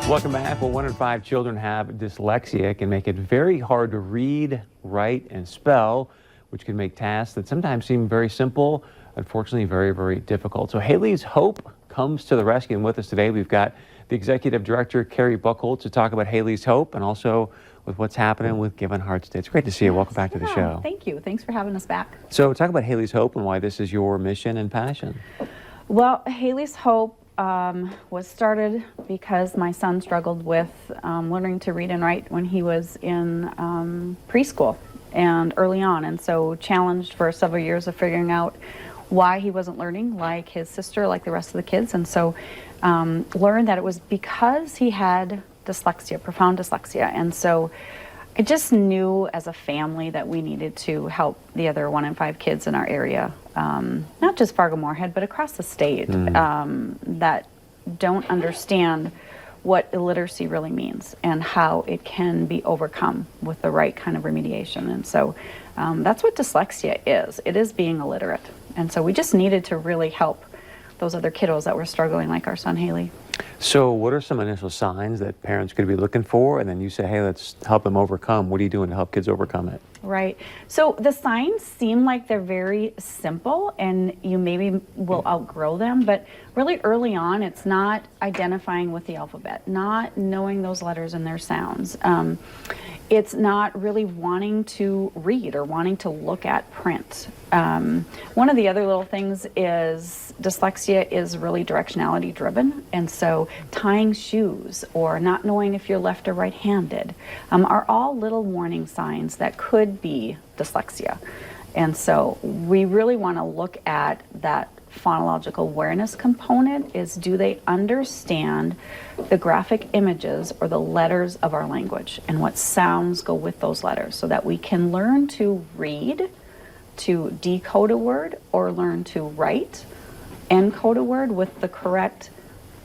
Welcome back. Well, 1 in 5 children have dyslexia. It can make it very hard to read, write, and spell, which can make tasks that sometimes seem very simple, unfortunately, very, very difficult. So Haley's Hope comes to the rescue, and with us today, we've got the Executive Director, Carrie Buckle, to talk about Haley's Hope and also with what's happening with Given Hearts Day. It's great to see you. Welcome back to the show. Thank you. Thanks for having us back. So talk about Haley's Hope and why this is your mission and passion. Well, Haley's Hope was started because my son struggled with learning to read and write when he was in preschool and early on, and so challenged for several years of figuring out why he wasn't learning like his sister, like the rest of the kids, and so learned that it was because he had dyslexia, profound dyslexia, and so I just knew as a family that we needed to help the other 1 in 5 kids in our area, not just Fargo-Moorhead, but across the state, that don't understand what illiteracy really means and how it can be overcome with the right kind of remediation. And so that's what dyslexia is. It is being illiterate. And so we just needed to really help those other kiddos that were struggling like our son Haley. So what are some initial signs that parents could be looking for? And then you say, hey, let's help them overcome. What are you doing to help kids overcome it? Right. So the signs seem like they're very simple and you maybe will outgrow them, but really early on, it's not identifying with the alphabet, not knowing those letters and their sounds. It's not really wanting to read or wanting to look at print. One of the other little things is dyslexia is really directionality driven, and so tying shoes or not knowing if you're left or right-handed are all little warning signs that could be dyslexia. And so we really want to look at that phonological awareness component. Is, do they understand the graphic images or the letters of our language and what sounds go with those letters, so that we can learn to read, to decode a word, or learn to write, encode a word with the correct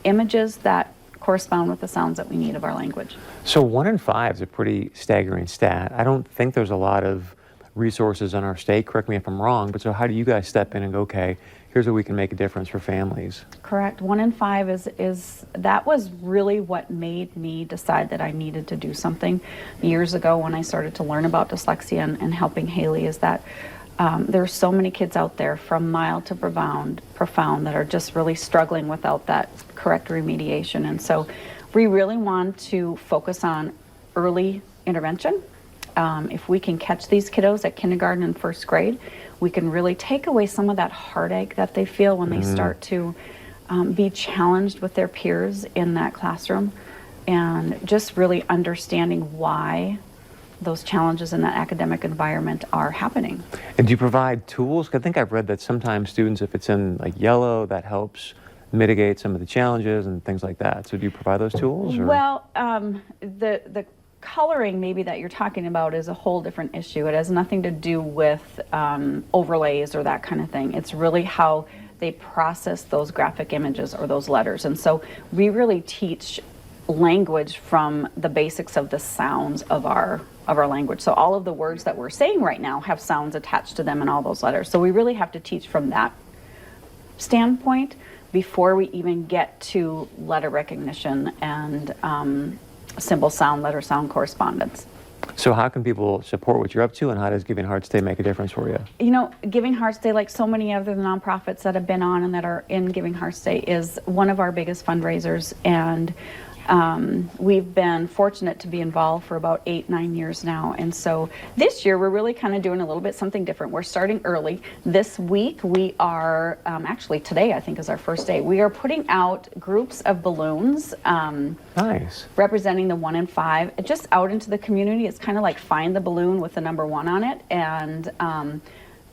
images that correspond with the sounds that we need of our language. So 1 in 5 is a pretty staggering stat. I don't think there's a lot of resources in our state, correct me if I'm wrong, but so how do you guys step in and go, okay, here's where we can make a difference for families? Correct. 1 in 5 is that was really what made me decide that I needed to do something years ago when I started to learn about dyslexia and helping Haley, is that there are so many kids out there from mild to profound that are just really struggling without that correct remediation. And so we really want to focus on early intervention. If we can catch these kiddos at kindergarten and first grade, we can really take away some of that heartache that they feel when they start to be challenged with their peers in that classroom, and just really understanding why those challenges in that academic environment are happening. And do you provide tools? 'Cause I think I've read that sometimes students, if it's in like yellow, that helps mitigate some of the challenges and things like that. So do you provide those tools? Or? Well, the coloring maybe that you're talking about is a whole different issue. It has nothing to do with overlays or that kind of thing. It's really how they process those graphic images or those letters. And so we really teach language from the basics of the sounds of our language. So all of the words that we're saying right now have sounds attached to them in all those letters. So we really have to teach from that standpoint before we even get to letter recognition and symbol sound, letter sound correspondence. So how can people support what you're up to, and how does Giving Hearts Day make a difference for you? You know, Giving Hearts Day, like so many other nonprofits that have been on and that are in Giving Hearts Day, is one of our biggest fundraisers, and we've been fortunate to be involved for about 8-9 years now. And so this year we're really kind of doing a little bit something different. We're starting early. This week we are, actually today I think is our first day, we are putting out groups of balloons nice. Representing the 1 in 5 just out into the community. It's kind of like find the balloon with the number 1 on it, and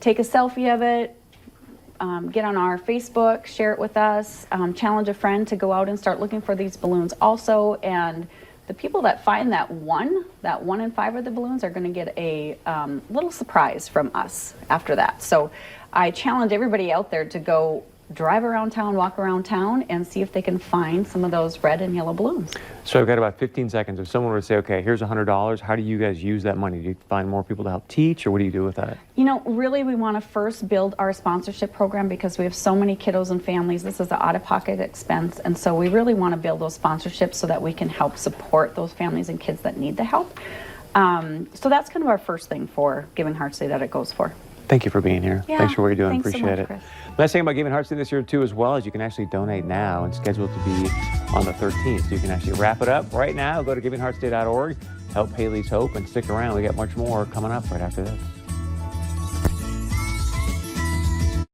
take a selfie of it, get on our Facebook, share it with us, challenge a friend to go out and start looking for these balloons also. And the people that find that 1 in 5 of the balloons are going to get a little surprise from us after that. So I challenge everybody out there to go drive around town, walk around town, and see if they can find some of those red and yellow balloons. So I've got about 15 seconds. If someone were to say, okay, here's $100, how do you guys use that money? Do you find more people to help teach, or what do you do with that? You know, really, we want to first build our sponsorship program because we have so many kiddos and families. This is an out-of-pocket expense, and so we really want to build those sponsorships so that we can help support those families and kids that need the help. So that's kind of our first thing for Giving Hearts Day that it goes for. Thank you for being here. Yeah, Thanks for what you're doing. thanks so Appreciate much, it. Chris. Nice thing about Giving Hearts Day this year, too, as well, is you can actually donate now and schedule it to be on the 13th. So you can actually wrap it up right now. Go to givingheartsday.org, help Haley's Hope, and stick around. We got much more coming up right after this.